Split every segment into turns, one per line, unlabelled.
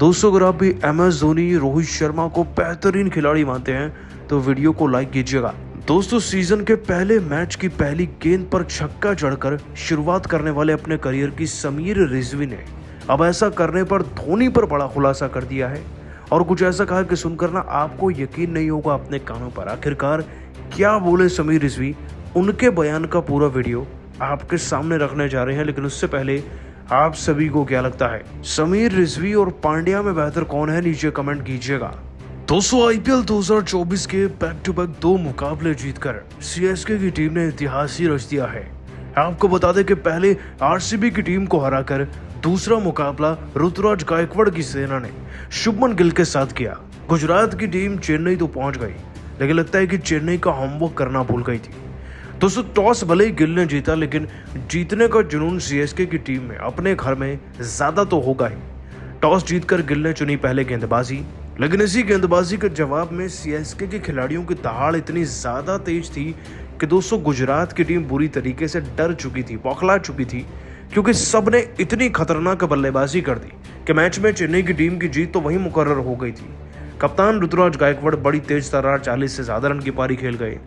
दोस्तों, अगर आप भी MS धोनी, रोहित शर्मा को बेहतरीन खिलाड़ी मानते हैं तो वीडियो को लाइक कीजिएगा। दोस्तों, सीजन के पहले मैच की पहली गेंद पर छक्का जड़कर शुरुआत करने वाले अपने करियर की समीर रिजवी ने अब ऐसा करने पर धोनी पर बड़ा खुलासा कर दिया है और कुछ ऐसा कहा कि सुनकर ना आपको यकीन नहीं होगा अपने कानों पर। आखिरकार क्या बोले समीर रिजवी, उनके बयान का पूरा वीडियो आपके सामने रखने जा रहे हैं। लेकिन उससे पहले आप सभी को क्या लगता है, समीर रिजवी और पांड्या में बेहतर कौन है? नीचे कमेंट कीजिएगा। दोस्तों, IPL 2024 के बैक टू बैक 2 मुकाबले जीतकर CSK की टीम ने इतिहास ही रच दिया है। आपको बता दें कि पहले RCB की टीम को हराकर दूसरा मुकाबला ऋतुराज गायकवाड़ की सेना ने शुभमन गिल के साथ किया। गुजरात की टीम चेन्नई तो पहुंच गई, लेकिन लगता है कि चेन्नई का होमवर्क करना भूल गई थी। दोस्तों, टॉस भले ही गिल ने जीता, लेकिन जीतने का जुनून CSK की टीम में अपने घर में ज्यादा तो होगा ही। टॉस जीतकर गिल ने चुनी पहले गेंदबाजी, लेकिन इसी गेंदबाजी के जवाब में CSK के खिलाड़ियों की दहाड़ इतनी ज्यादा तेज थी कि दोस्तों गुजरात की टीम बुरी तरीके से डर चुकी थी, बौखला चुकी थी, क्योंकि सबने इतनी खतरनाक बल्लेबाजी कर दी कि मैच में चेन्नई की टीम की जीत तो वहीं मुकर्रर हो गई थी। कप्तान ऋतुराज गायकवाड़ बड़ी तेज तर्रार 40 से ज्यादा रन की पारी खेल गए।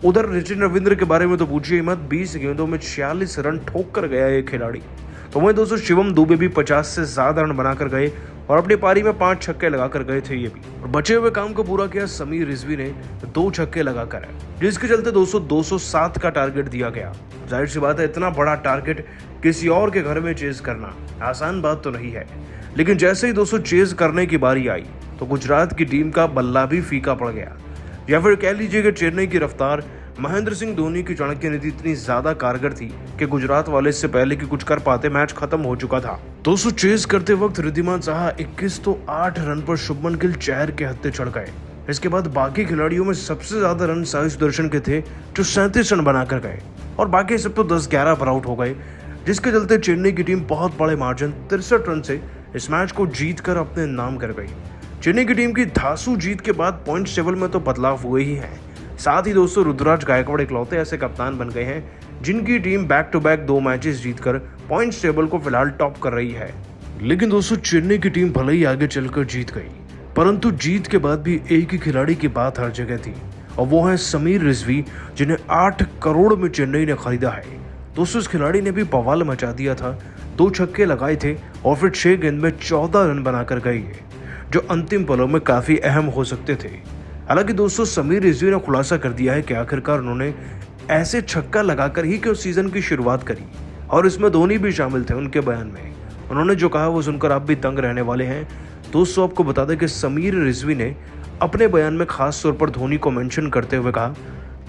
उधर सचिन रविंद्र के बारे में तो पूछिए मत, 20 गेंदों में 46 रन ठोक कर गया ये खिलाड़ी। तो वहीं दोस्तों शिवम दुबे भी 50 से ज्यादा रन बनाकर गए और अपनी पारी में 5 छक्के लगाकर गए थे ये भी। और बचे हुए काम को पूरा किया समीर रिजवी ने 2 छक्के लगाकर, जिसके चलते दोस्तों 207 का टारगेट दिया गया। जाहिर सी बात है, इतना बड़ा टारगेट किसी और के घर में चेज करना आसान बात तो नहीं है। लेकिन जैसे ही दोस्तों चेज करने की बारी आई तो गुजरात की टीम का बल्ला भी फीका पड़ गया, या फिर कह लीजिए कि चेन्नई की रफ्तार महेंद्र सिंह धोनी की चाणक्य नीति इतनी ज्यादा कारगर थी कि गुजरात वाले इससे पहले कि कुछ कर पाते मैच खत्म हो चुका था। दोस्तों, चेज करते वक्त रिद्धिमान साहा 21 तो 8 रन पर शुभमन गिल चहर के हत्थे चढ़ गए। इसके बाद बाकी खिलाड़ियों में सबसे ज्यादा रन साई सुदर्शन के थे, जो 37 रन बनाकर गए, और बाकी सब तो 10-11 पर आउट हो गए, जिसके चलते चेन्नई की टीम बहुत बड़े मार्जिन 63 रन से इस मैच को जीत कर अपने नाम कर गई। चेन्नई की टीम की धांसू जीत के बाद पॉइंट्स टेबल में तो बदलाव हुए ही हैं। साथ ही दोस्तों ऋतुराज गायकवाड़ इकलौते ऐसे कप्तान बन गए हैं जिनकी team back to back 2 matches जीतकर पॉइंट्स टेबल को फिलहाल टॉप कर रही है। लेकिन दोस्तों चेन्नई की टीम भले ही आगे चलकर जीत गई, परंतु जीत के बाद भी एक ही खिलाड़ी की बात हर जगह थी, और वो है समीर रिजवी, जिन्हें 8 करोड़ में चेन्नई ने खरीदा है। दोस्तों, इस खिलाड़ी ने भी बवाल मचा दिया था, 2 छक्के लगाए थे और फिर 6 गेंद में 14 रन बनाकर गई है, जो अंतिम पलों में काफी अहम हो सकते थे। हालांकि दोस्तों समीर रिजवी ने खुलासा कर दिया है कि आखिरकार उन्होंने ऐसे छक्का लगाकर ही क्यों सीजन की शुरुआत करी, और इसमें धोनी भी शामिल थे। उनके बयान में उन्होंने जो कहा वो सुनकर आप भी तंग रहने वाले हैं। दोस्तों, आपको बता दें कि समीर रिजवी ने अपने बयान में खास तौर पर धोनी को मेंशन करते हुए कहा,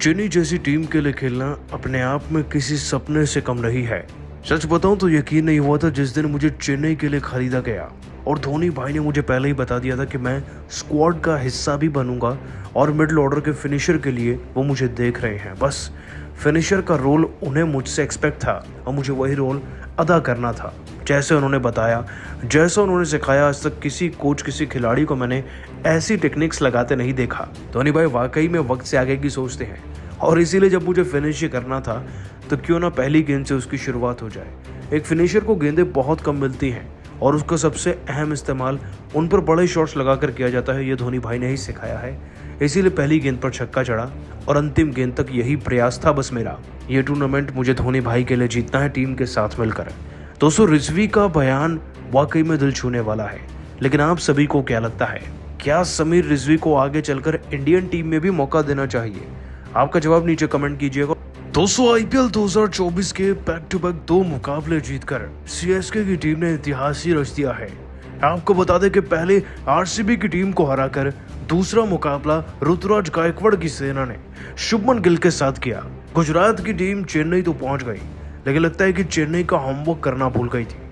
चेन्नई जैसी टीम के लिए खेलना अपने आप में किसी सपने से कम नहीं है। सच बताऊं तो यकीन नहीं हुआ था जिस दिन मुझे चेन्नई के लिए खरीदा गया, और धोनी भाई ने मुझे पहले ही बता दिया था कि मैं स्क्वाड का हिस्सा भी बनूंगा, और मिडिल ऑर्डर के फिनिशर के लिए वो मुझे देख रहे हैं। बस फिनिशर का रोल उन्हें मुझसे एक्सपेक्ट था और मुझे वही रोल अदा करना था। जैसे उन्होंने बताया, जैसा उन्होंने सिखाया, आज तक किसी कोच किसी खिलाड़ी को मैंने ऐसी टेक्निक्स लगाते नहीं देखा। धोनी भाई वाकई में वक्त से आगे की सोचते हैं, और इसीलिए जब मुझे फिनिश ही करना था तो क्यों ना पहली गेंद से उसकी शुरुआत हो जाए। एक फिनिशर को गेंदें बहुत कम मिलती हैं और उसका सबसे अहम इस्तेमाल उन पर बड़े शॉट्स लगाकर किया जाता है। ये धोनी भाई ने ही सिखाया है, इसीलिए पहली गेंद पर छक्का चढ़ा और अंतिम गेंद तक यही प्रयास था बस मेरा। ये टूर्नामेंट मुझे धोनी भाई के लिए जीतना है, टीम के साथ मिलकर। दोस्तों, रिजवी का बयान वाकई में दिल छूने वाला है, लेकिन आप सभी को क्या लगता है, क्या समीर रिजवी को आगे चलकर इंडियन टीम में भी मौका देना चाहिए? आपका जवाब नीचे कमेंट कीजिएगा। दोस्तों, IPL 2024 के बैक टू बैक 2 मुकाबले जीतकर CSK की टीम ने इतिहास ही रच दिया है। आपको बता दें कि पहले RCB की टीम को हराकर दूसरा मुकाबला ऋतुराज गायकवाड़ की सेना ने शुभमन गिल के साथ किया। गुजरात की टीम चेन्नई तो पहुंच गई, लेकिन लगता है कि चेन्नई का होमवर्क करना भूल गई थी।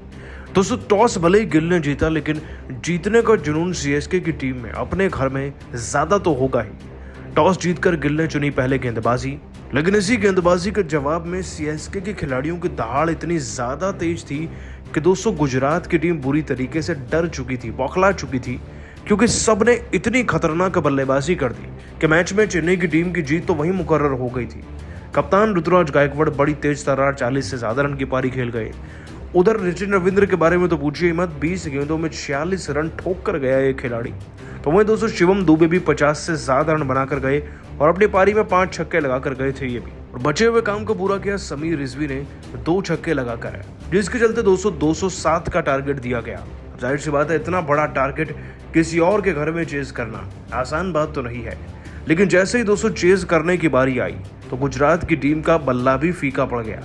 दोस्तों, टॉस भले ही गिल ने जीता, लेकिन जीतने का जुनून CSK की टीम में अपने घर में ज्यादा तो होगा ही। टॉस जीतकर गिल ने चुनी पहले गेंदबाजी, लेकिन इसी गेंदबाजी के जवाब में CSK के खिलाड़ियों की दहाड़ इतनी ज्यादा तेज थी कि दोस्तों गुजरात की टीम बुरी तरीके से डर चुकी थी, बौखला चुकी थी, क्योंकि सबने इतनी खतरनाक बल्लेबाजी कर दी कि मैच में चेन्नई की टीम की जीत तो वहीं मुकर्रर हो गई थी। कप्तान ऋतुराज गायकवाड़ बड़ी तेज तर्रार 40 से ज्यादा रन की पारी खेल गए। उधर सचिन रविंद्र के बारे में तो पूछिए ही मत, 20 गेंदों में 46 रन ठोक कर गया ये खिलाड़ी। तो वहीं दोस्तों शिवम दुबे भी 50 से ज्यादा रन बनाकर गए और अपनी पारी में 5 छक्के लगाकर गए थे ये भी। और बचे हुए काम को पूरा किया समीर रिजवी ने 2 छक्के लगाकर, जिसके चलते 207 का टारगेट दिया गया। जाहिर सी बात है, इतना बड़ा टारगेट किसी और के घर में चेज करना आसान बात तो नहीं है। लेकिन जैसे ही दोस्तों चेज करने की बारी आई तो गुजरात की टीम का बल्ला भी फीका पड़ गया,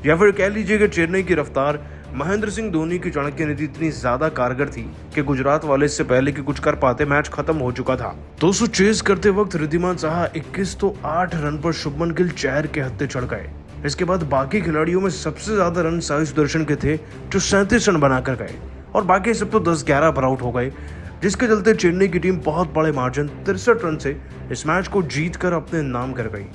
या फिर कह लीजिए कि चेन्नई की रफ्तार महेंद्र सिंह धोनी की चाणक्य नीति इतनी ज्यादा कारगर थी कि गुजरात वाले इससे पहले कि कुछ कर पाते मैच खत्म हो चुका था। दोस्तों चेज करते वक्त रिद्धिमान साहा 21 तो 8 रन पर शुभमन गिल चहर के हत्थे चढ़ गए। इसके बाद बाकी खिलाड़ियों में सबसे ज्यादा रन साई सुदर्शन के थे जो 37 रन बनाकर गए, और बाकी सब तो 10-11 पर आउट हो गए, जिसके चलते चेन्नई की टीम बहुत बड़े मार्जिन 63 रन से इस मैच को जीत कर अपने नाम कर गई।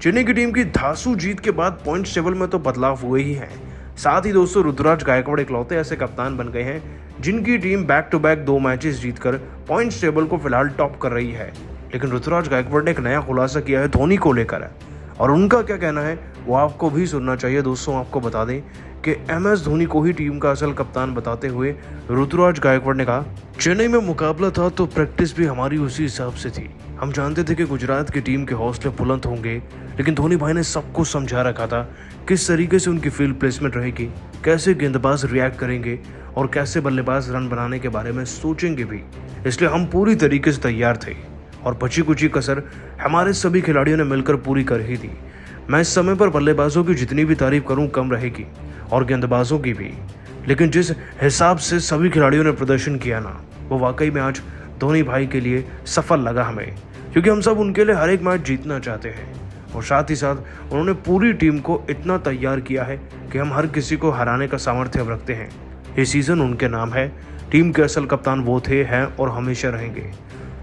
चेन्नई की टीम की धांसू जीत के बाद पॉइंट्स टेबल में तो बदलाव हुए ही हैं। साथ ही दोस्तों ऋतुराज गायकवाड़ इकलौते ऐसे कप्तान बन गए हैं जिनकी team back to back 2 matches जीतकर पॉइंट्स टेबल को फिलहाल टॉप कर रही है। लेकिन ऋतुराज गायकवाड़ ने एक नया खुलासा किया है धोनी को लेकर, और उनका क्या कहना है वो आपको भी सुनना चाहिए। दोस्तों आपको बता दें कि MS धोनी को ही टीम का असल कप्तान बताते हुए ऋतुराज गायकवाड़ ने कहा, चेन्नई में मुकाबला था तो प्रैक्टिस भी हमारी उसी हिसाब से थी। हम जानते थे कि गुजरात की टीम के हौसले बुलंद होंगे, लेकिन धोनी भाई ने सबको समझा रखा था किस तरीके से उनकी फील्ड प्लेसमेंट रहेगी, कैसे गेंदबाज रिएक्ट करेंगे और कैसे बल्लेबाज रन बनाने के बारे में सोचेंगे भी। इसलिए हम पूरी तरीके से तैयार थे और बची कुची कसर हमारे सभी खिलाड़ियों ने मिलकर पूरी कर ही दी। मैं इस समय पर बल्लेबाजों की जितनी भी तारीफ करूं कम रहेगी और गेंदबाजों की भी, लेकिन जिस हिसाब से सभी खिलाड़ियों ने प्रदर्शन किया ना, वो वाकई में आज धोनी भाई के लिए सफल लगा हमें, क्योंकि हम सब उनके लिए हर एक मैच जीतना चाहते हैं। और साथ ही साथ उन्होंने पूरी टीम को इतना तैयार किया है कि हम हर किसी को हराने का सामर्थ्य अब रखते हैं। ये सीजन उनके नाम है। टीम के असल कप्तान वो थे, हैं और हमेशा रहेंगे।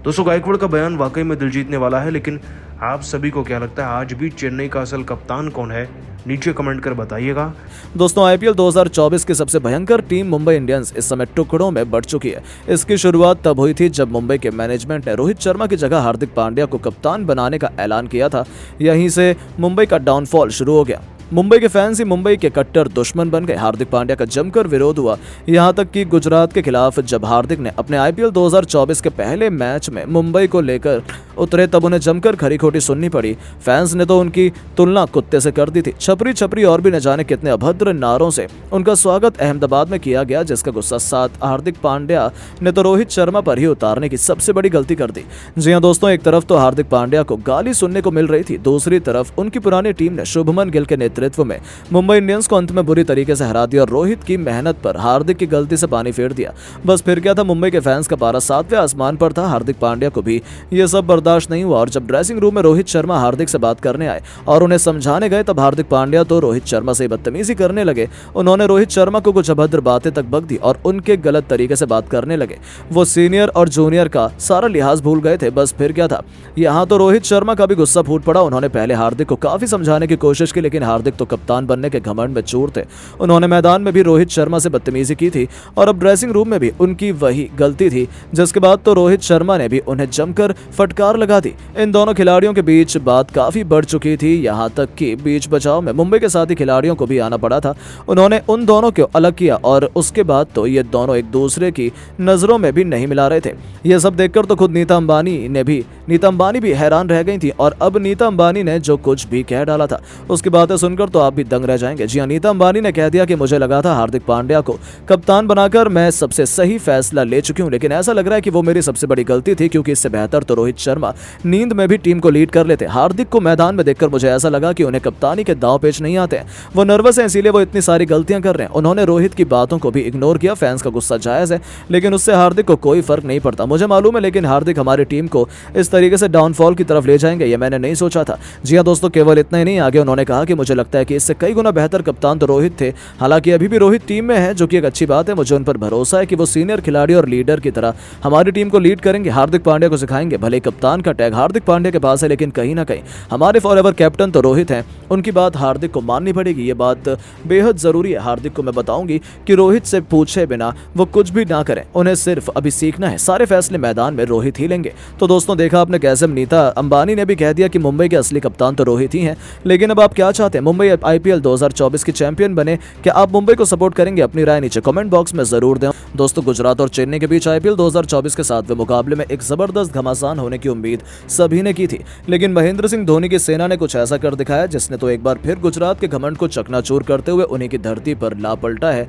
दोस्तों गायकवाड़ का बयान वाकई में दिल जीतने वाला है, लेकिन आप सभी को क्या लगता है आज भी चेन्नई का असल कप्तान कौन है? नीचे कमेंट कर बताइएगा।
दोस्तों IPL 2024 की सबसे भयंकर टीम मुंबई इंडियंस इस समय टुकड़ों में बढ़ चुकी है। इसकी शुरुआत तब हुई थी जब मुंबई के मैनेजमेंट ने रोहित शर्मा की जगह हार्दिक पांड्या को कप्तान बनाने का ऐलान किया था। यहीं से मुंबई का डाउनफॉल शुरू हो गया। मुंबई के फैंस ही मुंबई के कट्टर दुश्मन बन गए। हार्दिक पांड्या का जमकर विरोध हुआ, यहां तक कि गुजरात के खिलाफ जब हार्दिक ने अपने IPL 2024 के पहले मैच में मुंबई को लेकर उतरे तब उन्हें जमकर खरी खोटी सुननी पड़ी। फैंस ने तो उनकी तुलना कुत्ते से कर दी थी। छपरी छपरी और भी न जाने कितने अभद्र नारों से उनका स्वागत अहमदाबाद में किया गया, जिसका गुस्सा साथ हार्दिक पांड्या ने तो रोहित शर्मा पर ही उतारने की सबसे बड़ी गलती कर दी। जी हां दोस्तों, एक तरफ तो हार्दिक पांड्या को गाली सुनने को मिल रही थी, दूसरी तरफ उनकी पुरानी टीम ने शुभमन गिल के नेतृत्व में मुंबई इंडियंस को अंत में बुरी तरीके से हरा दिया और रोहित की मेहनत पर हार्दिक की गलती से पानी फेर दिया। बस फिर क्या था, मुंबई के फैंस का पारा 7वें आसमान पर था। हार्दिक पांड्या को भी यह सब बर्दाश्त नहीं हुआ और जब ड्रेसिंग रूम में रोहित शर्मा हार्दिक से बात करने आए और उन्हें समझाने गए, तब हार्दिक पांड्या तो रोहित शर्मा से बदतमीजी करने लगे। उन्होंने रोहित शर्मा को कुछ अभद्र बातें तक बक दी और उनके गलत तरीके से बात करने लगे। वो सीनियर और जूनियर का सारा लिहाज भूल गए थे। बस फिर क्या था, यहाँ तो रोहित शर्मा का भी गुस्सा फूट पड़ा। उन्होंने पहले हार्दिक को काफी समझाने की कोशिश की, लेकिन हार्दिक तो कप्तान बनने के घमंड में चूर थे। उन्होंने मैदान में भी रोहित शर्मा से बदतमीजी की थी और अब ड्रेसिंग रूम में भी उनकी वही गलती थी, जिसके बाद तो रोहित शर्मा ने भी उन्हें जमकर फटकार लगा दी। इन दोनों खिलाड़ियों के बीच बात काफी बढ़ चुकी थी, यहाँ तक कि बीच बचाव में मुंबई के साथी खिलाड़ियों को भी आना पड़ा था। उन्होंने उन दोनों को अलग किया और उसके बाद तो ये दोनों एक दूसरे की नजरों में भी नहीं मिला रहे थे। यह सब देखकर तो खुद नीता अंबानी भी हैरान रह गई थी और अब नीता अंबानी ने जो कुछ भी कह डाला था उसकी बातें सुनकर तो आप भी दंग रह जाएंगे। जी हाँ, नीता अंबानी ने कह दिया कि मुझे लगा था हार्दिक पांड्या को कप्तान बनाकर मैं सबसे सही फैसला ले चुकी हूं, लेकिन ऐसा लग रहा है कि वो मेरी सबसे बड़ी गलती थी, क्योंकि इससे बेहतर तो रोहित शर्मा नींद में भी टीम को लीड कर लेते। हार्दिक को मैदान में देखकर मुझे ऐसा लगा कि उन्हें कप्तानी के दांव पेच नहीं आते। वो नर्वस है, इसीलिए वो इतनी सारी गलतियां कर रहे हैं। उन्होंने रोहित की बातों को भी इग्नोर किया। फैंस का गुस्सा जायज है, लेकिन उससे हार्दिक को कोई फर्क नहीं पड़ता। मुझे मालूम है, लेकिन हार्दिक हमारी टीम को इस तरीके से डाउनफॉल की तरफ ले जाएंगे, ये मैंने नहीं सोचा था। जी हाँ दोस्तों, केवल इतना ही नहीं, आगे उन्होंने कहा कि मुझे लगता है कि इससे कई गुना बेहतर कप्तान तो रोहित थे। हालांकि अभी भी रोहित टीम में है, जो कि एक अच्छी बात है। मुझे उन पर भरोसा है कि वो सीनियर खिलाड़ी और लीडर की तरह हमारी टीम को लीड करेंगे, हार्दिक पांड्या को सिखाएंगे। भले कप्तान का टैग हार्दिक पांड्या के पास है, लेकिन कहीं ना कहीं हमारे फॉरएवर कैप्टन तो रोहित हैं। उनकी बात हार्दिक को माननी पड़ेगी, ये बात बेहद जरूरी है। हार्दिक को मैं बताऊंगी कि रोहित से पूछे बिना वो कुछ भी ना करें, उन्हें सिर्फ अभी सीखना है। सारे फैसले मैदान में रोहित ही लेंगे। तो दोस्तों देखा आपने कैसे नीता अंबानी ने भी कह दिया कि मुंबई के असली कप्तान तो रोहित ही हैं। लेकिन अब आप क्या चाहते हैं, मुंबई मुंबई आईपीएल 2024 की चैंपियन बने। क्या आप मुंबई को सपोर्ट करेंगे? अपनी राय नीचे कमेंट बॉक्स में जरूर दें। दोस्तों, गुजरात और चेन्नई के बीच आईपीएल 2024 के 7वें मुकाबले में एक जबरदस्त घमासान होने की उम्मीद सभी ने की थी, लेकिन महेंद्र सिंह धोनी की सेना ने कुछ ऐसा कर दिखाया जिसने तो एक बार फिर गुजरात के घमंड को चकनाचूर करते हुए उन्हीं की धरती पर ला पलटा है।